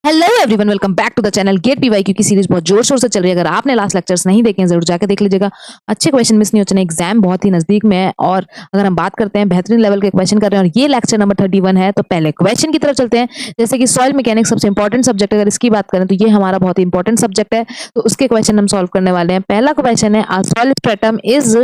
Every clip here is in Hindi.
Hello everyone, welcome back to the channel get PYQ की सीरीज बहुत जोर शोर से चल रही है। अगर आपने लास्ट लेक्चर्स नहीं देखे हैं जरूर जाकर देख लीजिएगा। अच्छे क्वेश्चन मिस नहीं हो, एग्जाम बहुत ही नजदीक में है। और अगर हम बात करते हैं बेहतरीन लेवल के क्वेश्चन कर रहे हैं और ये लेक्चर नंबर 31 है, तो पहले क्वेश्चन की तरफ चलते हैं। जैसे कि सॉइल मैकेनिक्स सबसे इंपॉर्टेंट सब्जेक्ट, अगर इसकी बात करें तो ये हमारा बहुत ही इंपॉर्टेंट सब्जेक्ट है। तो उसके क्वेश्चन हम सॉल्व करने वाले हैं। पहला क्वेश्चन है, soil stratum is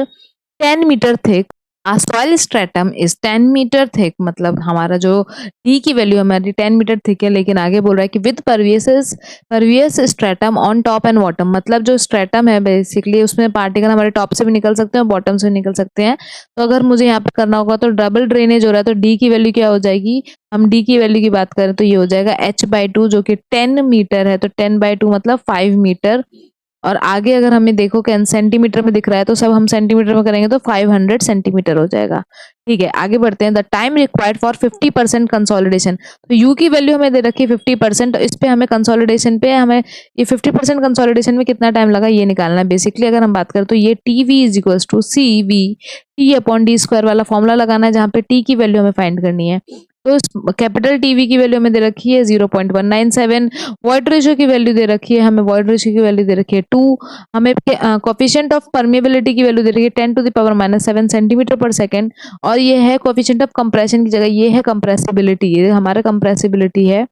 10 metre thick. Soil stratum is 10 metre thick, मतलब हमारा जो डी की वैल्यू हमारी 10 मीटर थिक है, लेकिन आगे बोल रहा है कि with pervious stratum on top and bottom, मतलब जो स्ट्रेटम है बेसिकली उसमें पार्टिकल हमारे टॉप से भी निकल सकते हैं और बॉटम से भी निकल सकते हैं। तो अगर मुझे यहाँ पे करना होगा तो डबल ड्रेनेज हो रहा है, तो डी की वैल्यू क्या हो जाएगी? हम डी की वैल्यू की बात करें तो ये हो जाएगा h/2, जो कि 10 मीटर है। तो 10/2 मतलब 5 मीटर। और आगे अगर हमें देखो कि सेंटीमीटर में दिख रहा है तो सब हम सेंटीमीटर में करेंगे तो 500 सेंटीमीटर हो जाएगा। ठीक है, आगे बढ़ते हैं। The time required for 50% consolidation. तो यू की वैल्यू हमें दे रखी है 50%, तो इस पे हमें कंसोलिडेशन पे हमें ये 50% कंसोलिडेशन में कितना टाइम लगा ये निकालना है। बेसिकली अगर हम बात करें तो ये TV is equal to CV T/D² वाला फॉर्मूला लगाना है, जहाँ पे T की वैल्यू हमें फाइंड करनी है। तो कैपिटल TV की वैल्यू हमें दे रखी है 0.197। वॉइड रेशियो की वैल्यू दे रखी है हमें, वॉइड रेशियो की वैल्यू दे रखी है 2। हमें कोफिशिएंट ऑफ परमेबिलिटी की वैल्यू दे रखी है 10⁻⁷ सेंटीमीटर पर सेकेंड। और ये है कोफिशिएंट ऑफ कंप्रेशन की जगह ये है कंप्रेसिबिलिटी, ये हमारा कंप्रेसिबिलिटी है।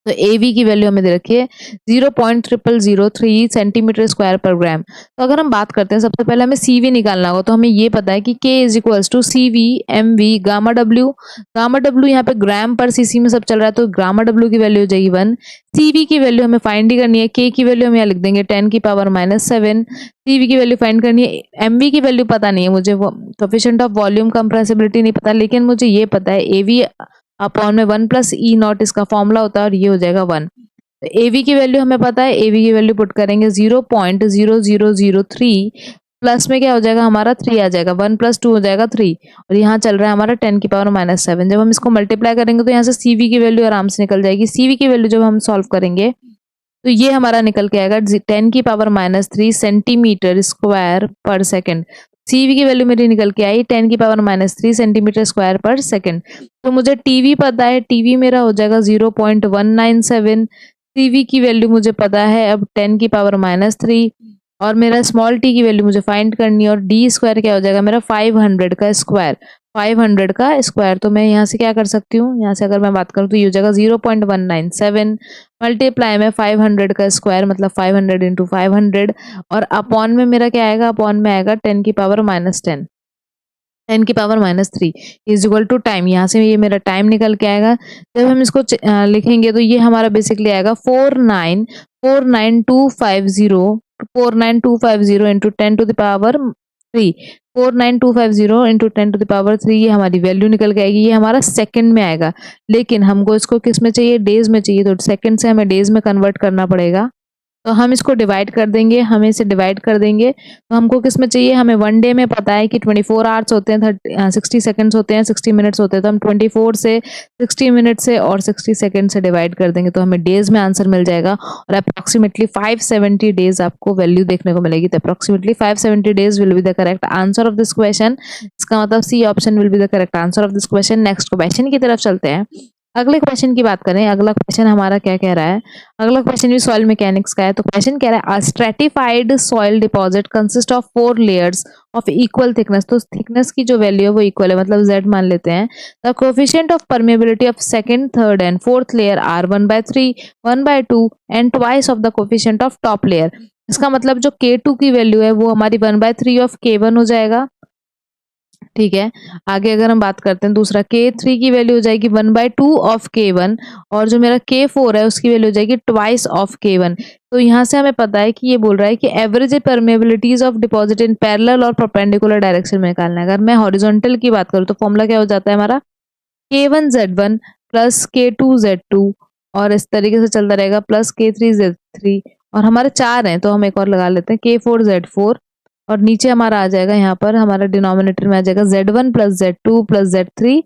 तो AV की वैल्यू हमें दे रखी है 0.0003 सेंटीमीटर स्क्वायर पर ग्राम। तो अगर हम बात करते हैं, सबसे पहले हमें CV निकालना होगा। तो हमें ये पता है कि K is equals to CV MV gamma W। Gamma W यहाँ पे ग्राम पर CC में सब चल रहा है, तो गामा W की वैल्यू हो जाएगी 1। CV की वैल्यू हमें फाइंड ही करनी है, K की वैल्यू हम यहाँ लिख देंगे 10⁻⁷। CV की वैल्यू फाइंड करनी है। MV की वैल्यू पता नहीं है मुझे, कोफिशिएंट ऑफ वॉल्यूम कंप्रेसिबिलिटी नहीं पता, लेकिन मुझे ये पता है AV अपॉन में 1+E0 इसका फॉर्मूला होता है और ये हो जाएगा 1। तो AV की वैल्यू हमें पता है, AV की वैल्यू पुट करेंगे 0.0003 प्लस में क्या हो जाएगा हमारा 3 आ जाएगा, 1+2 हो जाएगा 3। और यहाँ चल रहा है हमारा 10⁻⁷। जब हम इसको मल्टीप्लाई करेंगे तो यहाँ से CV की वैल्यू आराम से निकल जाएगी। CV की वैल्यू जब हम सॉल्व करेंगे तो ये हमारा निकल के आएगा 10⁻³ सेंटीमीटर स्क्वायर पर सेकेंड। CV की वैल्यू मेरी निकल के आई 10⁻³ सेंटीमीटर स्क्वायर पर सेकेंड। तो मुझे TV पता है, TV मेरा हो जाएगा 0.197। CV की वैल्यू मुझे पता है अब 10⁻³ और मेरा स्मॉल t की वैल्यू मुझे फाइंड करनी है। और d स्क्वायर क्या हो जाएगा मेरा 500 का स्क्वायर, 500 का स्क्वायर। तो मैं यहाँ से क्या कर सकती हूँ, यहाँ से अगर मैं बात करूँ तो ये हो जाएगा 0.197 मल्टीप्लाई में 500 का स्क्वायर, मतलब 500 इंटू 500। और अपॉन में मेरा क्या आएगा, अपॉन में आएगा 10⁻⁻10, 10⁻³ इज इक्वल टू टाइम। यहाँ से ये मेरा टाइम निकल के आएगा। जब हम इसको लिखेंगे तो ये हमारा बेसिकली आएगा 49250 इंटू 10⁻3, 49250 इंटू 10⁻3, ये हमारी वैल्यू निकल के आएगी। ये हमारा सेकंड में आएगा, लेकिन हमको इसको किस में चाहिए, डेज में चाहिए। तो सेकंड से हमें डेज में कन्वर्ट करना पड़ेगा। तो हम इसको डिवाइड कर देंगे, हम इसे डिवाइड कर देंगे। तो हमको किस में चाहिए, हमें 1 डे में पता है कि 24 आवर्स होते हैं, 60 सेकंड्स होते हैं, 60 मिनट्स होते हैं। तो हम 24 से 60 मिनट से और 60 सेकंड से डिवाइड कर देंगे तो हमें डेज में आंसर मिल जाएगा। और अप्रोक्सीमेटली 570 डेज आपको वैल्यू देखने को मिलेगी। तो approximately 570 days will be the correct answer of this question. इसका मतलब C option will be the correct answer of this question. Next question की तरफ चलते हैं। अगले क्वेश्चन की बात करें, अगला क्वेश्चन हमारा क्या कह रहा है। अगला क्वेश्चन भी सॉइल मैकेनिक्स का है। तो क्वेश्चन कह रहा है, stratified soil deposit consist of 4 layers of equal thickness. तो थिकनेस की जो वैल्यू है वो इक्वल है, मतलब Z मान लेते हैं। The coefficient of permeability of second, third and fourth layer are 1/3, 1/2 and twice of the coefficient of top layer. इसका मतलब जो K2 की वैल्यू है वो हमारी 1/3 ऑफ K1 हो जाएगा। ठीक है, आगे अगर हम बात करते हैं दूसरा, K3 की वैल्यू हो जाएगी 1/2 ऑफ K1। और जो मेरा K4 है उसकी वैल्यू हो जाएगी ट्वाइस ऑफ K1। तो यहाँ से हमें पता है कि ये बोल रहा है कि average permeabilities of deposit in parallel और परपेंडिकुलर डायरेक्शन में निकालना है। अगर मैं हॉरिजॉन्टल की बात करूँ तो फॉर्मूला क्या हो जाता है हमारा, K1Z1 प्लस K2Z2 और इस तरीके से चलता रहेगा, प्लस K3Z3। और हमारे 4 हैं तो हम एक और लगा लेते हैं, K4Z4। और नीचे हमारा आ जाएगा, यहाँ पर हमारा डिनोमिनेटर में आ जाएगा Z1 plus Z2 plus Z3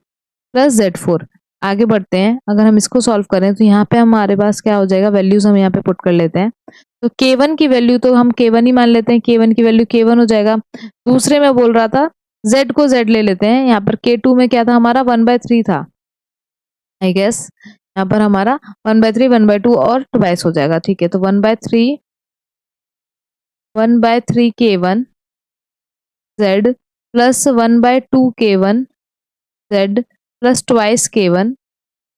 plus Z4। आगे बढ़ते हैं, अगर हम इसको सॉल्व करें तो यहाँ पे हमारे पास क्या हो जाएगा, वैल्यूज हम यहाँ पे पुट कर लेते हैं। तो K1 की वैल्यू तो हम K1 ही मान लेते हैं, K1 की वैल्यू K1 हो जाएगा। दूसरे में बोल रहा था Z को Z ले लेते हैं, यहाँ पर K2 में क्या था हमारा 1/3 था, आई गेस यहाँ पर हमारा 1/3 1/2 और ट्वाइस हो जाएगा। ठीक है, तो 1/3 K1 Z plus 1/2 K1 Z plus twice K1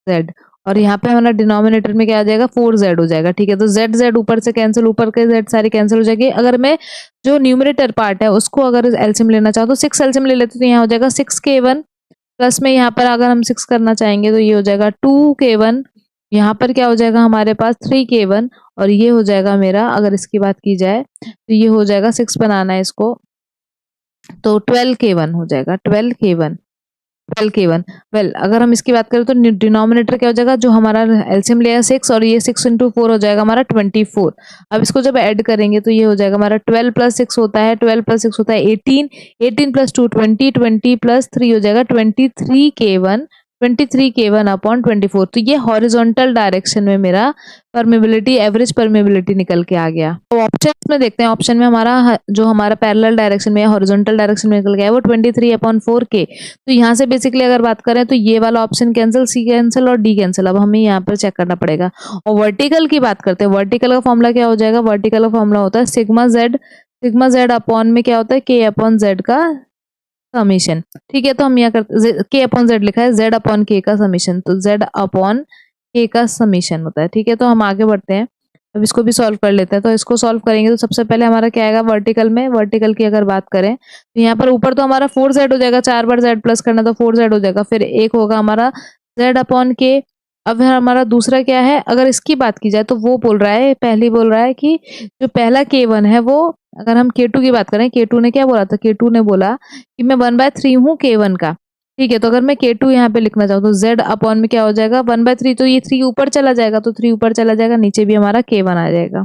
Z, और यहाँ पे हमारा डिनोमिनेटर में क्या आ जाएगा 4Z हो जाएगा। ठीक है, तो Z Z ऊपर से कैंसिल, ऊपर के Z सारी कैंसिल हो जाएगी। अगर मैं जो न्यूमरेटर पार्ट है उसको अगर एलसीएम लेना चाहूँ तो 6 एलसीएम ले लेते, तो यहाँ हो जाएगा 6 K1 प्लस में यहाँ पर अगर हम 6 करना चाहेंगे तो ये हो जाएगा 2 K1, यहाँ पर क्या हो जाएगा हमारे पास 3 K1, और ये हो जाएगा मेरा, अगर इसकी बात की जाए तो ये हो जाएगा 6 बनाना है इसको, तो 12 K1 हो जाएगा, 12 K1। वेल अगर हम इसकी बात करें तो डिनोमिनेटर क्या हो जाएगा, जो हमारा एलसीएम लिया 6 और ये 6 इंटू 4 हो जाएगा हमारा 24। अब इसको जब ऐड करेंगे तो ये हो जाएगा हमारा 12 प्लस 6 होता है, 12 प्लस 6 होता है 18, 18 प्लस 2 20, 20 प्लस 3 हो जाएगा 23 K1, 23 K1 अपॉन 24। तो ये हॉरिजॉन्टल डायरेक्शन में मेरा परमेबिलिटी, एवरेज परमेबिलिटी निकल के आ गया। तो ऑप्शन में देखते हैं, ऑप्शन में हमारा जो हमारा पैरेलल डायरेक्शन में या हॉरिजॉन्टल डायरेक्शन में निकल गया है वो 23/4K। तो यहाँ से बेसिकली अगर बात करें तो ये वाला ऑप्शन कैंसिल, सी कैंसिल और डी कैंसिल। अब हमें यहाँ पर चेक करना पड़ेगा। और वर्टिकल की बात करते हैं, वर्टिकल का फॉर्मूला क्या हो जाएगा, वर्टिकल का फॉर्मूला होता है सिग्मा जेड अपॉन में क्या होता है K अपॉन जेड का समीशन। ठीक है, तो हम यहाँ करते K अपॉन जेड लिखा है, जेड अपॉन K का समीशन, तो जेड अपॉन K का समीशन होता है। ठीक है, तो हम आगे बढ़ते हैं, अब इसको भी सॉल्व कर लेते हैं। तो इसको सॉल्व करेंगे तो सबसे पहले हमारा क्या आएगा वर्टिकल में, वर्टिकल की अगर बात करें तो यहाँ पर ऊपर तो हमारा 4Z हो जाएगा, 4 बार Z प्लस करना तो 4Z हो जाएगा, फिर एक होगा हमारा Z अपॉन K। अब हमारा दूसरा क्या है, अगर इसकी बात की जाए तो वो बोल रहा है, पहली बोल रहा है कि जो पहला K1 है वो, अगर हम K2 की बात करें, K2 ने क्या बोला था, K2 ने बोला कि मैं 1/3 हूँ K1 का। ठीक है, तो अगर मैं K2 यहाँ पे लिखना चाहूँ तो Z अपॉन में क्या हो जाएगा 1/3, तो ये 3 ऊपर चला जाएगा, तो 3 ऊपर चला जाएगा, नीचे भी हमारा K1 आ जाएगा।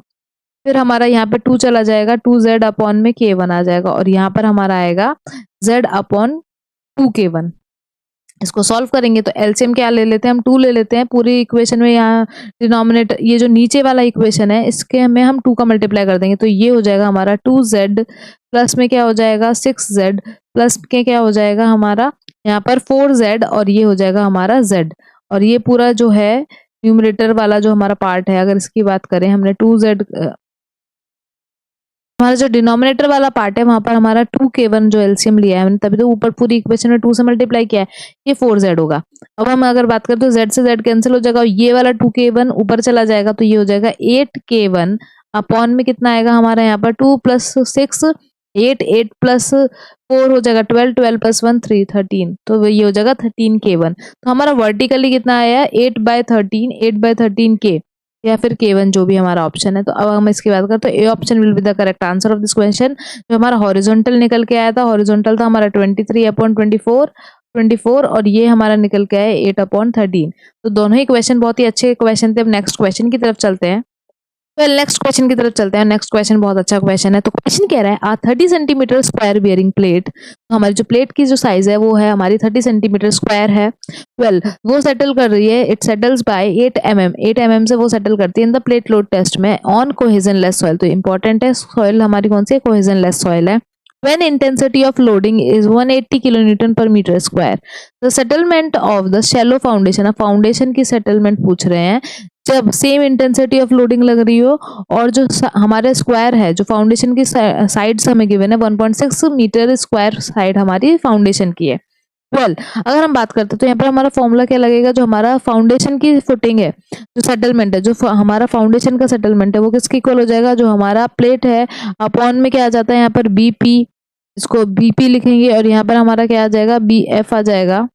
फिर हमारा यहाँ पे 2 चला जाएगा, 2Z अपॉन में K1 आ जाएगा, और यहाँ पर हमारा आएगा Z अपॉन 2K1। इसको सॉल्व करेंगे तो एलसीएम क्या ले लेते हैं, हम 2 ले लेते हैं पूरी इक्वेशन में। यहाँ डिनोमिनेटर ये जो नीचे वाला इक्वेशन है इसके में हम 2 का मल्टीप्लाई कर देंगे, तो ये हो जाएगा हमारा 2Z प्लस में क्या हो जाएगा 6Z प्लस के क्या हो जाएगा हमारा यहाँ पर 4Z, और ये हो जाएगा हमारा Z। और ये पूरा जो है न्यूमरेटर वाला जो हमारा पार्ट है, अगर इसकी बात करें, हमने 2Z, हमारा जो डिनोमिनेटर वाला पार्ट है वहां पर हमारा 2K1 जो एलसीएम लिया है हमने, तभी तो ऊपर पूरी इक्वेशन में 2 से मल्टीप्लाई किया है, ये 4Z होगा। अब हम अगर बात करें तो Z से Z कैंसिल हो जाएगा, और ये वाला 2K1 ऊपर चला जाएगा, तो ये हो जाएगा 8K1 अपॉन में कितना आएगा हमारा यहाँ पर 2 प्लस 6 8, 8 प्लस 4 हो जाएगा 12, 12 प्लस 1 3 13, तो ये हो जाएगा 13K1। तो हमारा वर्टिकली कितना आया 8/13, 8/13K या फिर K1 जो भी हमारा ऑप्शन है। तो अब हम इसकी बात करें तो A option will be the correct answer of this question. जो हमारा हॉरिजॉन्टल निकल के आया था, हॉरिजॉन्टल था हमारा 23/24, और ये हमारा निकल के आया 8/13। तो दोनों ही क्वेश्चन बहुत ही अच्छे क्वेश्चन थे। अब नेक्स्ट क्वेश्चन की तरफ चलते हैं। नेक्स्ट क्वेश्चन की तरफ चलते हैं। नेक्स्ट क्वेश्चन बहुत अच्छा क्वेश्चन है। तो क्वेश्चन कह रहा है 30 सेंटीमीटर स्क्वायर बियरिंग प्लेट, तो हमारी जो प्लेट की जो साइज है वो है हमारी 30 सेंटीमीटर स्क्वायर है। वो सेटल कर रही है, it settles by 8 mm, 8 mm से वो सेटल करती है in the plate load test में ऑन कोहेजन लेस सॉइल। तो इंपॉर्टेंट है, सॉइल हमारी कौन सी है, कोहेजन लेस सॉइल है। When intensity of loading is 180 kilonewton per meter square, the settlement of the shallow foundation, अब फाउंडेशन की सेटलमेंट पूछ रहे हैं जब सेम इंटेंसिटी ऑफ लोडिंग लग रही हो, और जो हमारे स्क्वायर है, जो फाउंडेशन की साइड्स हमें गिवन है 1.6 मीटर स्क्वायर साइड हमारी फाउंडेशन की है। अगर हम बात करते हैं तो यहाँ पर हमारा फॉर्मूला क्या लगेगा, जो हमारा फाउंडेशन की फुटिंग है, जो सेटलमेंट है, जो हमारा फाउंडेशन का सेटलमेंट है वो किसके इक्वल हो जाएगा, जो हमारा प्लेट है अपॉन में क्या आ जाता है यहाँ पर बीपी, इसको बीपी लिखेंगे, और यहाँ पर हमारा क्या आ जाएगा बीएफ आ जाएगा,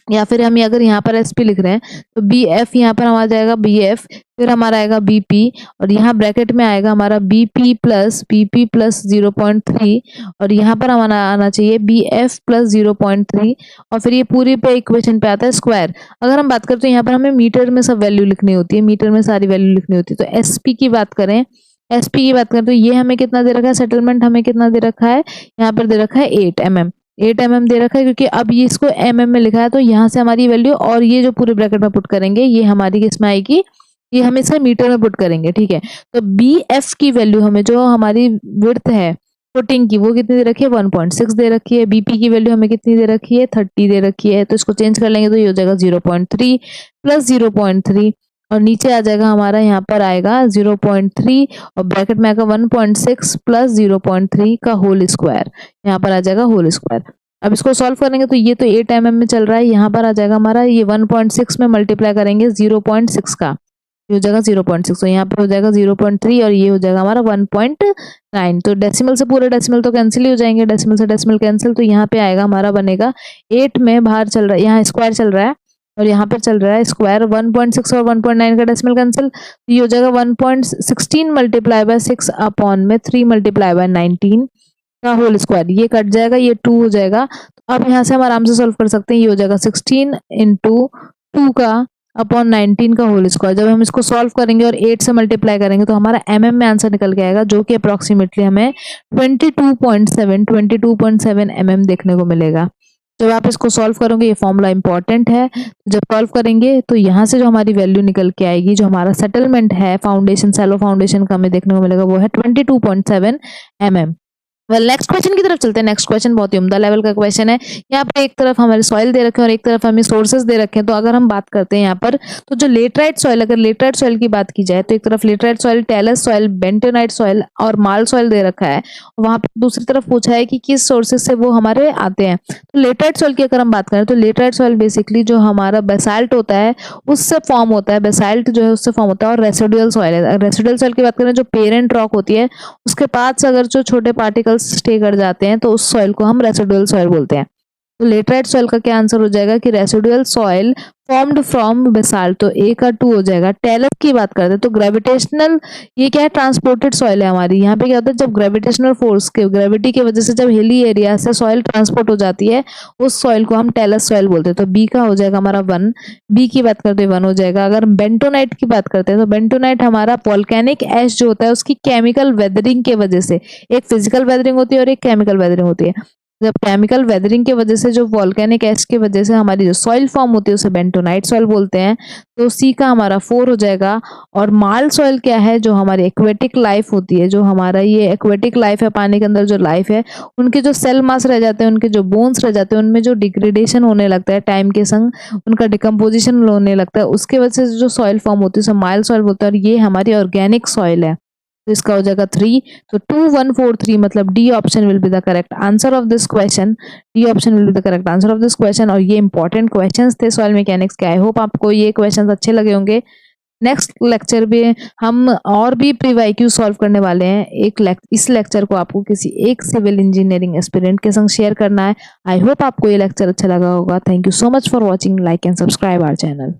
या फिर हम अगर यहाँ पर एसपी लिख रहे हैं तो बी एफ यहाँ पर हमारा जाएगा बी एफ, फिर हमारा आएगा बीपी, और यहाँ ब्रैकेट में आएगा हमारा बीपी प्लस 0.3, और यहाँ पर हमारा आना चाहिए बी एफ प्लस 0.3, और फिर ये पूरी पे इक्वेशन पे आता है स्क्वायर। अगर हम बात करें तो यहाँ पर हमें मीटर में सब वैल्यू लिखनी होती है, मीटर में सारी वैल्यू लिखनी होती है। तो एसपी की बात करें, एसपी की बात करें तो ये हमें कितना दे रखा है, सेटलमेंट हमें कितना दे रखा है, यहाँ पर दे रखा है 8 mm, 8 mm दे रखा है, क्योंकि अब ये इसको mm में लिखा है तो यहाँ से हमारी वैल्यू, और ये जो पूरे ब्रैकेट में पुट करेंगे ये हमारी किसमें आएगी, ये हम इसे मीटर में पुट करेंगे। ठीक है, तो बी एफ की वैल्यू हमें, जो हमारी विड्थ है प्रोटीन की वो कितनी दे रखी है 1.6 दे रखी है, बीपी की वैल्यू हमें कितनी दे रखी है 30 दे रखी है, तो इसको चेंज कर लेंगे तो ये हो जाएगा 0.3 प्लस 0.3 और नीचे आ जाएगा हमारा यहाँ पर आएगा 0.3 और ब्रैकेट में आएगा 1.6 प्लस 0.3 का होल स्क्वायर, यहाँ पर आ जाएगा होल स्क्वायर। अब इसको सॉल्व करेंगे तो ये तो 8 mm में चल रहा है, यहाँ पर आ जाएगा हमारा ये 1.6 में मल्टीप्लाई करेंगे 0.6 का, ये हो जाएगा 0.6, तो यहाँ पे हो जाएगा 0.3 और ये हो जाएगा हमारा 1.9। तो डेसिमल से पूरे डेसिमल तो कैंसिल ही हो जाएंगे, डेसिमल से डेसिमल कैंसिल, तो यहाँ पे आएगा हमारा बनेगा 8 में बाहर चल रहा है, यहाँ स्क्वायर चल रहा है और यहाँ पे चल रहा है स्क्वायर, 1.6 और 1.9 का डेसिमल कैंसिल, तो ये हो जाएगा 1.16 मल्टीप्लाई बाय 6 अपॉन में 3 मल्टीप्लाई बाय 19 का होल स्क्वायर, ये कट जाएगा, ये 2 हो जाएगा। तो अब यहाँ से हम आराम से सॉल्व कर सकते हैं, ये हो जाएगा 16 इंटू 2 का अपॉन 19 का होल स्क्वायर। जब हम इसको सॉल्व करेंगे और 8 से मल्टीप्लाई करेंगे तो हमारा mm में आंसर निकल के आएगा, जो कि अप्रोक्सीमेटली हमें 22.7 mm देखने को मिलेगा। जब आप इसको सॉल्व करोगे, ये फॉर्मूला इंपॉर्टेंट है, जब सॉल्व करेंगे तो यहाँ से जो हमारी वैल्यू निकल के आएगी, जो हमारा सेटलमेंट है फाउंडेशन सैलो फाउंडेशन का हमें देखने को मिलेगा, वो है 22.7 mm। नेक्स्ट क्वेश्चन की तरफ चलते हैं। नेक्स्ट क्वेश्चन बहुत ही उम्दा लेवल का क्वेश्चन है। यहाँ पे एक तरफ हमारे सॉइल दे रखे हैं और एक तरफ हमें सोर्सेज दे रखे हैं। तो अगर हम बात करते हैं यहाँ पर, तो जो लेटराइट सॉइल, अगर लेटराइट सॉइल की बात की जाए तो एक तरफ laterite soil, talus soil, bentonite soil और माल सॉइल दे रखा है। वहां पर दूसरी तरफ पूछा है कि किस सोर्सेज से वो हमारे आते हैं। तो लेटराइट सॉइल की अगर हम बात करें तो लेटराइट सॉइल बेसिकली जो हमारा बेसाल्ट होता है उससे फॉर्म होता है, बेसाल्ट जो है उससे फॉर्म होता है। और रेसिडुअल सॉइल है, रेसिडुअल सॉइल की बात करें जो पेरेंट रॉक होती है उसके पास अगर जो छोटे पार्टिकल्स स्टे कर जाते हैं तो उस सॉइल को हम रेसिडुअल सॉइल बोलते हैं। तो लेटराइट सॉइल का क्या आंसर हो जाएगा कि residual soil formed from basalt, तो ए का 2 हो जाएगा। टेलस की बात करते हैं तो ग्रेविटेशनल, ये क्या है ट्रांसपोर्टेड सॉइल है हमारी। यहाँ पे क्या होता है, जब ग्रेविटेशनल फोर्स के, ग्रेविटी की वजह से जब हिली एरिया से सॉइल ट्रांसपोर्ट हो जाती है उस सॉइल को हम टेलस सॉइल बोलते हैं। तो बी का हो जाएगा हमारा 1, बी की बात करते हैं 1 हो जाएगा। अगर बेंटोनाइट की बात करते हैं तो बेंटोनाइट हमारा वोल्केनिक ऐश जो होता है उसकी केमिकल वेदरिंग के वजह से, एक फिजिकल वेदरिंग होती है और एक केमिकल वेदरिंग होती है। जब केमिकल वेदरिंग के वजह से, जो वोल्केनिक ऐश की वजह से हमारी जो सॉइल फॉर्म होती है उसे बेंटोनाइट सॉइल बोलते हैं। तो सी का हमारा 4 हो जाएगा। और माल सॉइल क्या है, जो हमारी एक्वेटिक लाइफ होती है, जो हमारा ये एक्वेटिक लाइफ है, पानी के अंदर जो लाइफ है, उनके जो सेल मास रह जाते हैं, उनके जो बोन्स रह जाते हैं, उनमें जो डिग्रेडेशन होने लगता है टाइम के संग, उनका डिकम्पोजिशन होने लगता है, उसके वजह से जो सॉइल फॉर्म होती है उसे माल सॉइल बोलते हैं। और ये हमारी ऑर्गेनिक सॉइल है, तो इसका हो जाएगा 3। तो 2 1 4 3 मतलब D option will be the correct answer of this question. D option will be the correct answer of this question. और ये इंपॉर्टेंट क्वेश्चंस थे सॉइल मैकेनिक्स के। आई होप आपको ये क्वेश्चंस अच्छे लगे होंगे। नेक्स्ट लेक्चर में हम और भी प्रीवाईक्यू सॉल्व करने वाले हैं। इस लेक्चर को आपको किसी एक सिविल इंजीनियरिंग एस्पिरेंट के संग शेयर करना है। आई होप आपको ये लेक्चर अच्छा लगा होगा। Thank you so much for watching. Like and subscribe our channel.